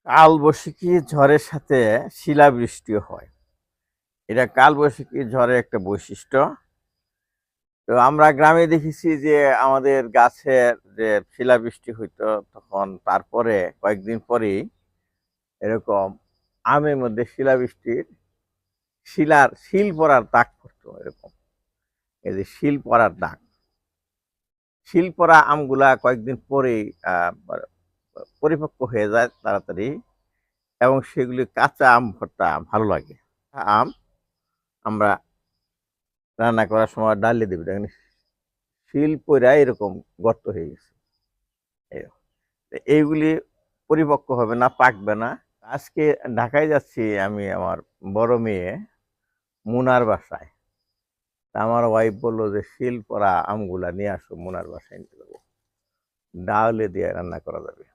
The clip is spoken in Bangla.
কালবৈশাখী ঝড়ের সাথে শিলাবৃষ্টিও হয়। এটা কালবৈশাখী ঝড়ের একটা বৈশিষ্ট্য। তো আমরা গ্রামে দেখেছি যে আমাদের গাছের যে শিলাবৃষ্টি হইতো তখন তারপরে কয়েকদিন পরেই এরকম আমের মধ্যে শিলাবৃষ্টির শিল পড়ার দাগ পড়তো এরকম। এই যে শিল পড়ার দাগ, শিল পড়া আমগুলা কয়েকদিন পরেই পরিপক্ক হয়ে যায় তাড়াতাড়ি, এবং সেগুলি কাঁচা আম ভর্তা ভালো লাগে। আম আমরা রান্না করার সময় ডালিয়ে দিবি, দেখেন শিল পইরা এরকম গর্ত হয়ে গেছে। এরকম। তো এইগুলি পরিপক্ক হবে না, পাকবে না। আজকে ঢাকায় যাচ্ছি আমি আমার বড় মেয়ে মুনার বাসায়। তা আমার ওয়াইফ বললো যে শিল পড়া আমগুলা নিয়ে আসো, মুনার বাসায় নিয়ে যাবো, ডালে দিয়ে রান্না করা যাবে।